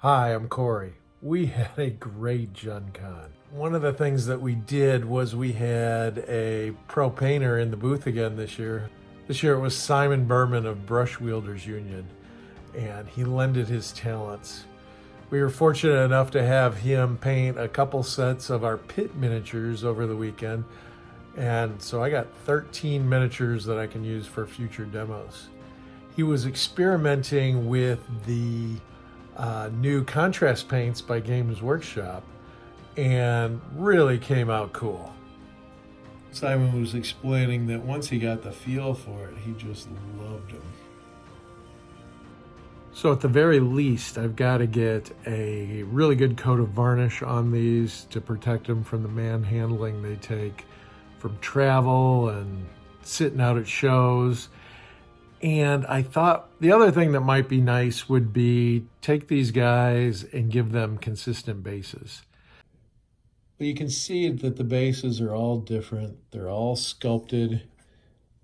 Hi, I'm Corey. We had a great Gen Con. One of the things that we did was we had a pro painter in the booth again this year. This year it was Simon Berman of Brush Wielders Union, and he lended his talents. We were fortunate enough to have him paint a couple sets of our pit miniatures over the weekend, and so I got 13 miniatures that I can use for future demos. He was experimenting with the new contrast paints by Games Workshop and really came out cool. Simon was explaining that once he got the feel for it, he just loved them. So at the very least, I've got to get a really good coat of varnish on these to protect them from the manhandling they take from travel and sitting out at shows. And I thought the other thing that might be nice would be take these guys and give them consistent bases. But you can see that the bases are all different. They're all sculpted,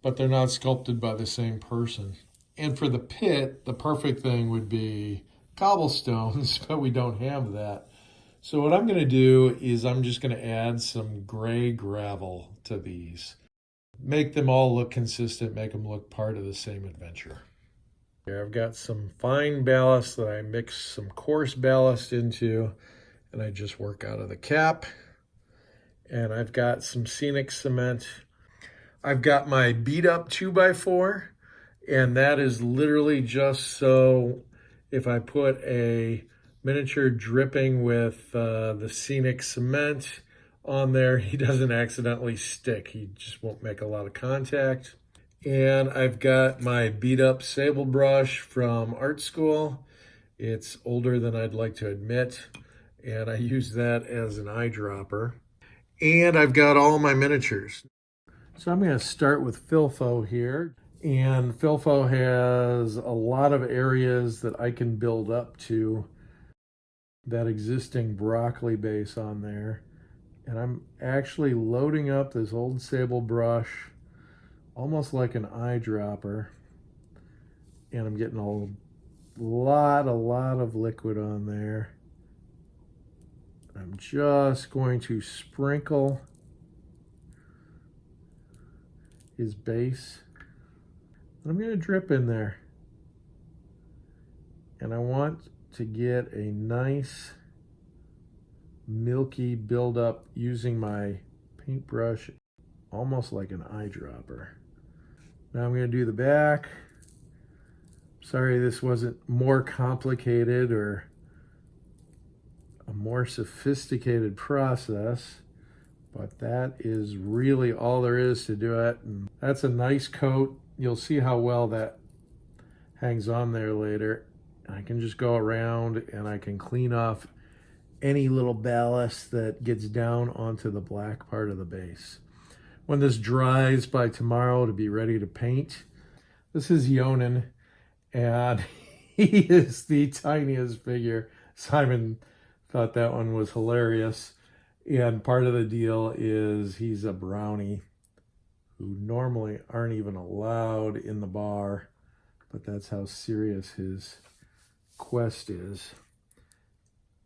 but they're not sculpted by the same person. And for the pit, the perfect thing would be cobblestones, but we don't have that. So what I'm going to do is I'm just going to add some gray gravel to these. Make them all look consistent, make them look part of the same adventure. Here I've got some fine ballast that I mix some coarse ballast into, and I just work out of the cap. And I've got some scenic cement. I've got my beat up 2x4, and that is literally just so if I put a miniature dripping with the scenic cement on there, he doesn't accidentally stick. He just won't make a lot of contact. And I've got my beat up sable brush from art school. It's older than I'd like to admit, and I use that as an eyedropper. And I've got all my miniatures. So I'm going to start with Filfo here. And Filfo has a lot of areas that I can build up to that existing broccoli base on there. And I'm actually loading up this old sable brush almost like an eyedropper, and I'm getting a lot of liquid on there. I'm just going to sprinkle his base, and I'm going to drip in there, and I want to get a nice milky buildup using my paintbrush almost like an eyedropper. Now I'm going to do the back. Sorry this wasn't more complicated or a more sophisticated process, but that is really all there is to do it. And that's a nice coat. You'll see how well that hangs on there later. I can just go around and I can clean off any little ballast that gets down onto the black part of the base. When this dries by tomorrow to be ready to paint, this is Yonan, and he is the tiniest figure. Simon thought that one was hilarious, and part of the deal is he's a brownie who normally aren't even allowed in the bar, but that's how serious his quest is.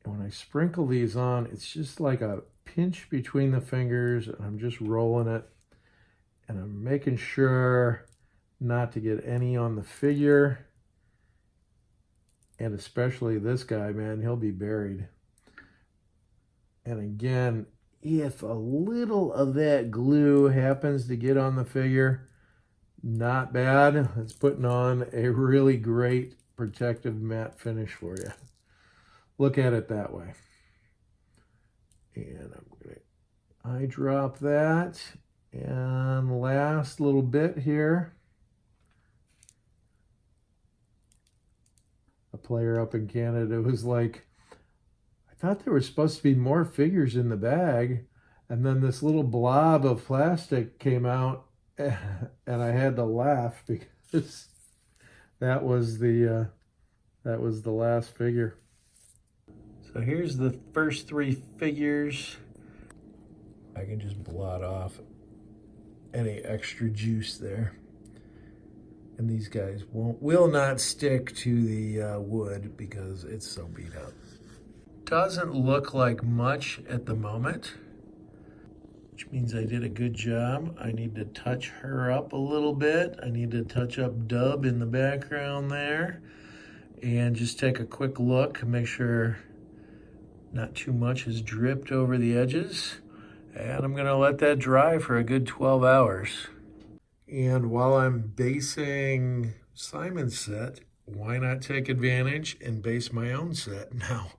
When I sprinkle these on, it's just like a pinch between the fingers, and I'm just rolling it, and I'm making sure not to get any on the figure, and especially this guy, man, he'll be buried. And again, if a little of that glue happens to get on the figure, not bad. It's putting on a really great protective matte finish for you. Look at it that way. And I'm going to eyedrop that. And last little bit here. A player up in Canada was like, I thought there were supposed to be more figures in the bag. And then this little blob of plastic came out and I had to laugh because that was the last figure. So here's the first three figures. I can just blot off any extra juice there. And these guys will not stick to the wood because it's so beat up. Doesn't look like much at the moment, which means I did a good job. I need to touch her up a little bit. I need to touch up Dub in the background there and just take a quick look, make sure not too much has dripped over the edges. And I'm gonna let that dry for a good 12 hours. And while I'm basing Simon's set, why not take advantage and base my own set now?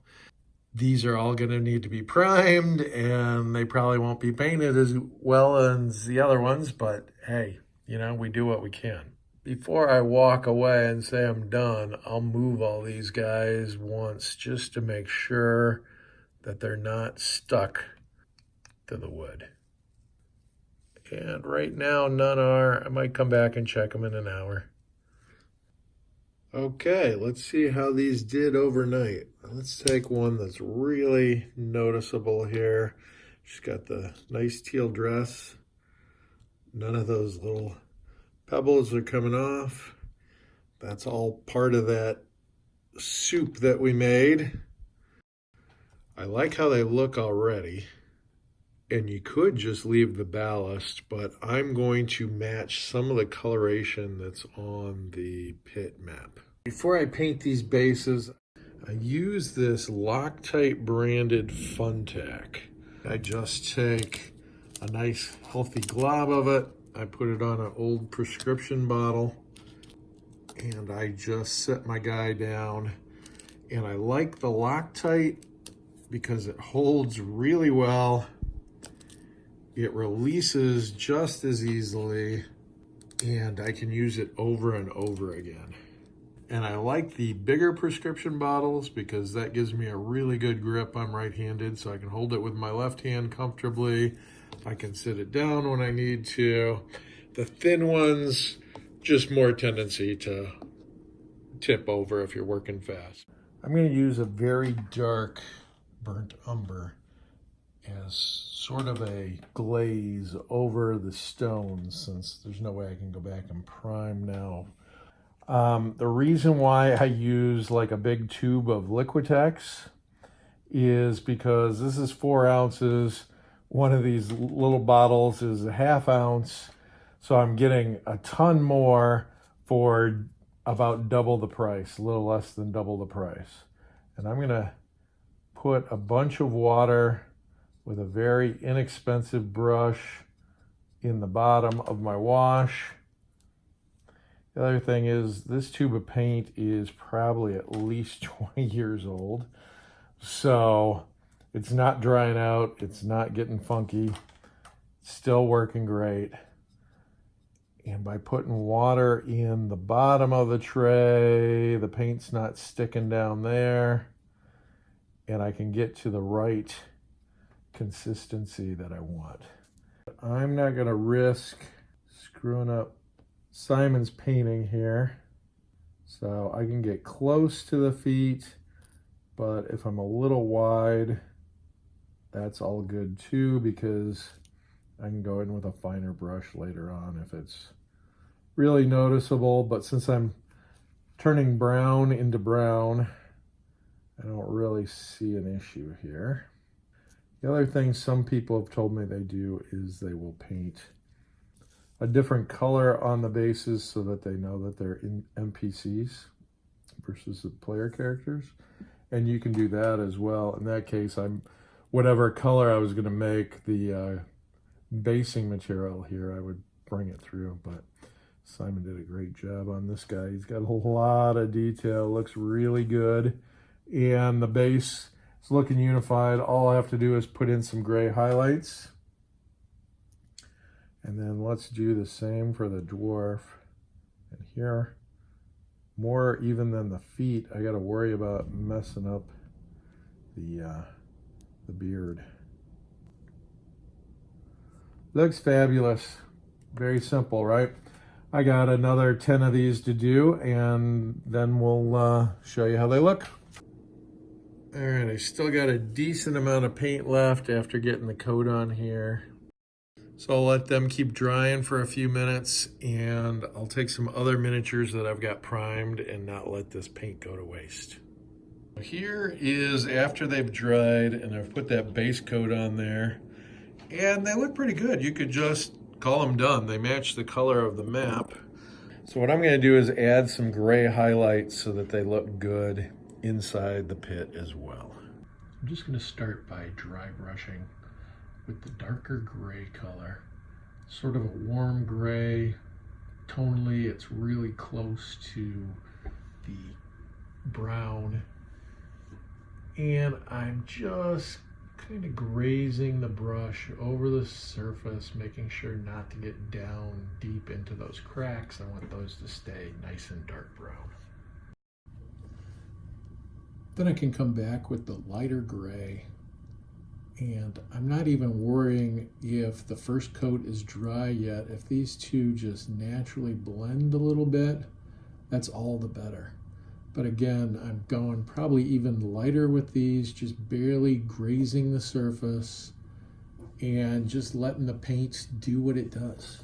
These are all going to need to be primed, and they probably won't be painted as well as the other ones, but hey, you know, we do what we can. Before I walk away and say I'm done, I'll move all these guys once just to make sure that they're not stuck to the wood. And right now, none are. I might come back and check them in an hour. Okay, let's see how these did overnight. Let's take one that's really noticeable here. She's got the nice teal dress. None of those little pebbles are coming off. That's all part of that soup that we made. I like how they look already. And you could just leave the ballast, but I'm going to match some of the coloration that's on the pit map. Before I paint these bases, I use this Loctite branded Fun Tack. I just take a nice healthy glob of it. I put it on an old prescription bottle and I just set my guy down. And I like the Loctite because it holds really well. It releases just as easily, and I can use it over and over again. And I like the bigger prescription bottles because that gives me a really good grip. I'm right-handed, so I can hold it with my left hand comfortably. I can sit it down when I need to. The thin ones, just more tendency to tip over if you're working fast. I'm going to use a very dark burnt umber as sort of a glaze over the stones, since there's no way I can go back and prime now. The reason why I use like a big tube of Liquitex is because this is 4 ounces. One of these little bottles is a ½ ounce. So I'm getting a ton more for about double the price, a little less than double the price. And I'm gonna put a bunch of water with a very inexpensive brush in the bottom of my wash. The other thing is this tube of paint is probably at least 20 years old. So it's not drying out, it's not getting funky, it's still working great. And by putting water in the bottom of the tray, the paint's not sticking down there, and I can get to the right consistency that I want. I'm not going to risk screwing up Simon's painting here, so I can get close to the feet, but if I'm a little wide, that's all good too, because I can go in with a finer brush later on if it's really noticeable. But since I'm turning brown into brown, I don't really see an issue here. The other thing some people have told me they do is they will paint a different color on the bases so that they know that they're in NPCs versus the player characters. And you can do that as well. In that case, whatever color I was going to make the basing material here, I would bring it through. But Simon did a great job on this guy. He's got a lot of detail, looks really good. And the base is looking unified. All I have to do is put in some gray highlights. And then let's do the same for the dwarf. And here, more even than the feet, I got to worry about messing up the beard. Looks fabulous. Very simple, right? I got another 10 of these to do, and then we'll show you how they look. All right, I still got a decent amount of paint left after getting the coat on here. So I'll let them keep drying for a few minutes, and I'll take some other miniatures that I've got primed and not let this paint go to waste. Here is after they've dried, and I've put that base coat on there, and they look pretty good. You could just call them done. They match the color of the map. So what I'm going to do is add some gray highlights so that they look good inside the pit as well. I'm just going to start by dry brushing with the darker gray color, sort of a warm gray. Tonally, it's really close to the brown. And I'm just kind of grazing the brush over the surface, making sure not to get down deep into those cracks. I want those to stay nice and dark brown. Then I can come back with the lighter gray, and I'm not even worrying if the first coat is dry yet. If these two just naturally blend a little bit, that's all the better. But again, I'm going probably even lighter with these, just barely grazing the surface and just letting the paint do what it does.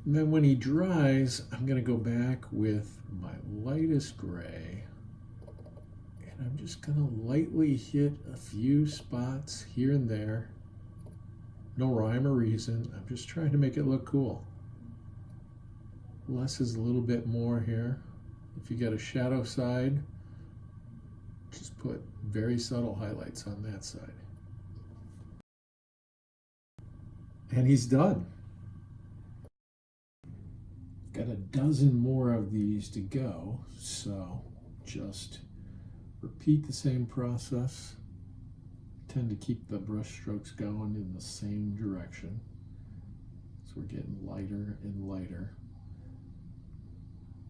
And then when he dries, I'm going to go back with my lightest gray. I'm just going to lightly hit a few spots here and there. No rhyme or reason. I'm just trying to make it look cool. Less is a little bit more here. If you got a shadow side, just put very subtle highlights on that side. And he's done. Got a dozen more of these to go, so just repeat the same process. Tend to keep the brush strokes going in the same direction. So we're getting lighter and lighter.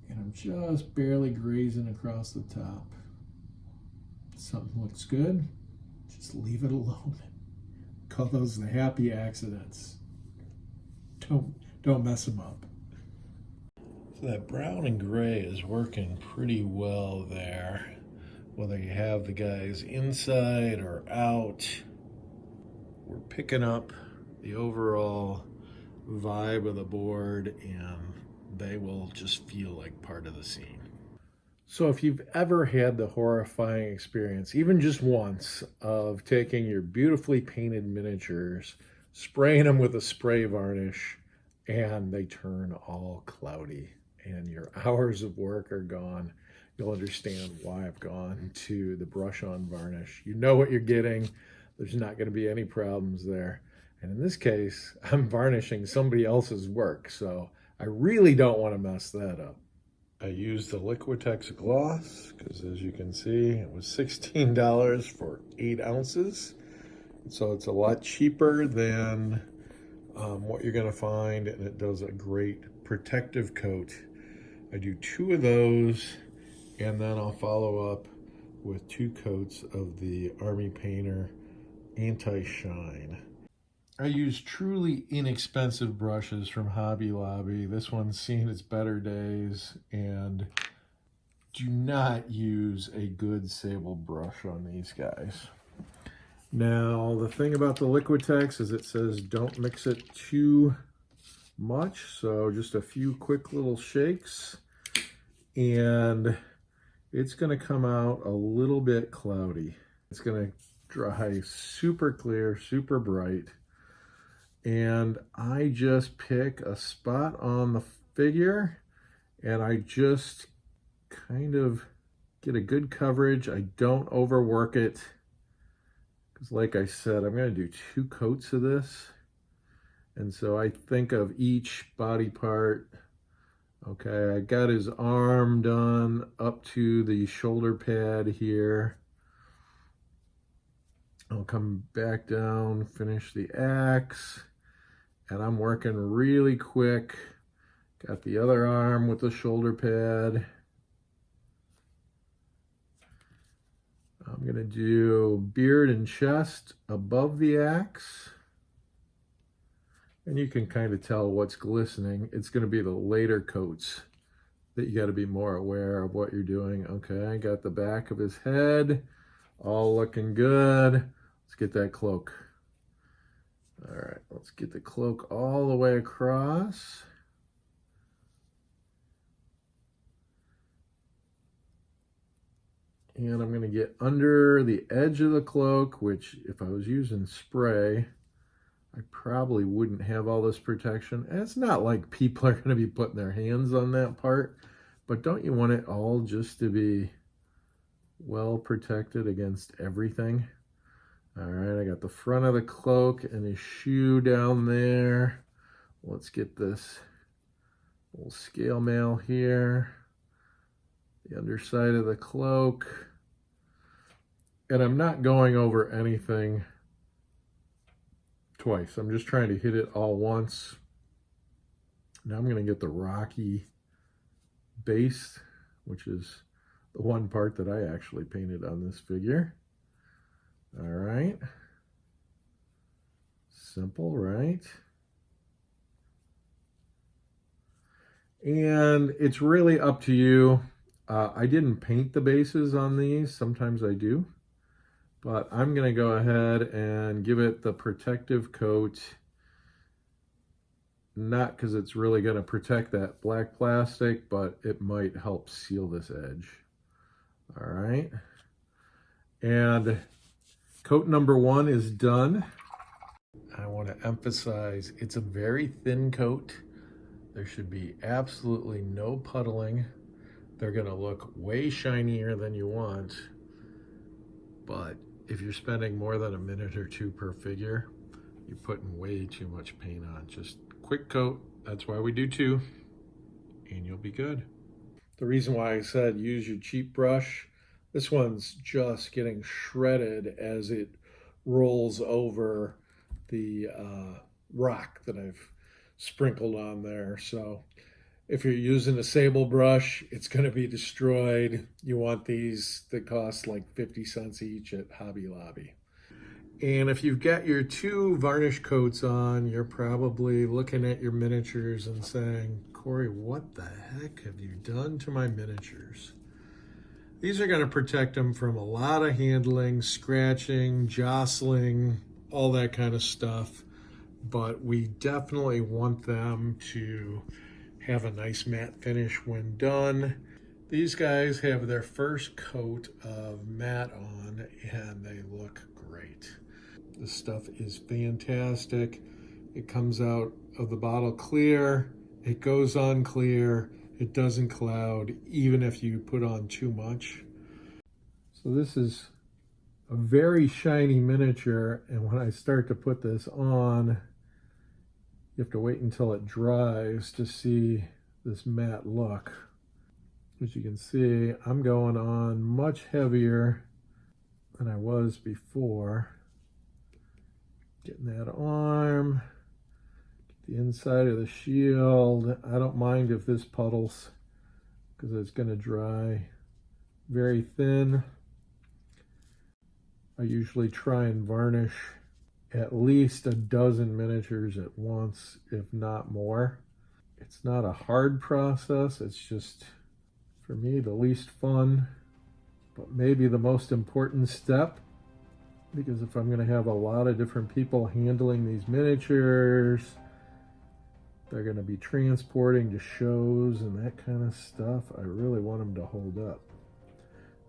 And I'm just barely grazing across the top. If something looks good, just leave it alone. Call those the happy accidents. Don't mess them up. So that brown and gray is working pretty well there. Whether you have the guys inside or out, we're picking up the overall vibe of the board, and they will just feel like part of the scene. So if you've ever had the horrifying experience, even just once, of taking your beautifully painted miniatures, spraying them with a spray varnish, and they turn all cloudy, and your hours of work are gone, you'll understand why I've gone to the brush on varnish. You know what you're getting. There's not going to be any problems there. And in this case, I'm varnishing somebody else's work, so I really don't want to mess that up. I used the Liquitex gloss because, as you can see, it was $16 for 8 ounces. So it's a lot cheaper than what you're going to find, and it does a great protective coat. I do 2 of those, and then I'll follow up with 2 coats of the Army Painter Anti-Shine. I use truly inexpensive brushes from Hobby Lobby. This one's seen its better days, and do not use a good sable brush on these guys. Now, the thing about the Liquitex is it says don't mix it too much, so just a few quick little shakes, and it's going to come out a little bit cloudy. It's going to dry super clear, super bright. And I just pick a spot on the figure, and I just kind of get a good coverage. I don't overwork it, because like I said, I'm going to do 2 coats of this. And so I think of each body part. Okay, I got his arm done up to the shoulder pad here. I'll come back down, finish the axe, and I'm working really quick. Got the other arm with the shoulder pad. I'm gonna do beard and chest above the axe. And you can kind of tell what's glistening. It's gonna be the later coats that you gotta be more aware of what you're doing. Okay, I got the back of his head, all looking good. Let's get that cloak. All right, let's get the cloak all the way across. And I'm going to get under the edge of the cloak, which if I was using spray, I probably wouldn't have all this protection. And it's not like people are going to be putting their hands on that part, but don't you want it all just to be well protected against everything? All right, I got the front of the cloak and the shoe down there. Let's get this little scale mail here. The underside of the cloak. And I'm not going over anything twice. I'm just trying to hit it all once. Now I'm going to get the rocky base, which is the one part that I actually painted on this figure. All right. Simple, right? And it's really up to you. I didn't paint the bases on these. Sometimes I do. But I'm going to go ahead and give it the protective coat. Not because it's really going to protect that black plastic, but it might help seal this edge. All right. And coat number 1 is done. I want to emphasize it's a very thin coat. There should be absolutely no puddling. They're going to look way shinier than you want. But if you're spending more than a minute or two per figure, you're putting way too much paint on. Just quick coat. That's why we do 2, and you'll be good. The reason why I said use your cheap brush, this one's just getting shredded as it rolls over the rock that I've sprinkled on there. So if you're using a sable brush, it's going to be destroyed. You want these that cost like 50 cents each at Hobby Lobby. And if you've got your 2 varnish coats on, you're probably looking at your miniatures and saying, Corey, what the heck have you done to my miniatures? These are going to protect them from a lot of handling, scratching, jostling, all that kind of stuff. But we definitely want them to have a nice matte finish when done. These guys have their first coat of matte on and they look great. This stuff is fantastic. It comes out of the bottle clear, it goes on clear, it doesn't cloud even if you put on too much. So this is a very shiny miniature, and when I start to put this on, you have to wait until it dries to see this matte look. As you can see, I'm going on much heavier than I was before. Getting that arm, get the inside of the shield. I don't mind if this puddles because it's going to dry very thin. I usually try and varnish at least a dozen miniatures at once, if not more. It's not a hard process. It's just, for me, the least fun, but maybe the most important step, because if I'm going to have a lot of different people handling these miniatures, they're going to be transporting to shows and that kind of stuff, I really want them to hold up.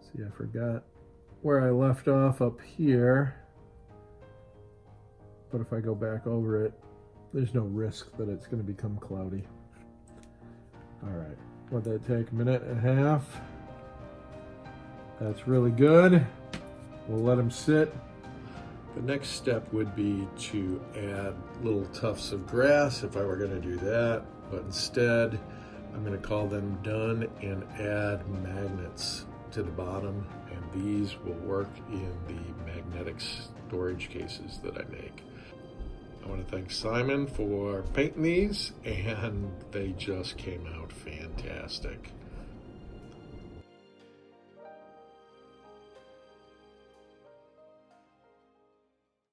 See, I forgot where I left off up here, but if I go back over it, there's no risk that it's going to become cloudy. All right, let that take a minute and a half. That's really good. We'll let them sit. The next step would be to add little tufts of grass if I were going to do that, but instead I'm going to call them done and add magnets to the bottom, and these will work in the magnetic storage cases that I make. I want to thank Simon for painting these, and they just came out fantastic.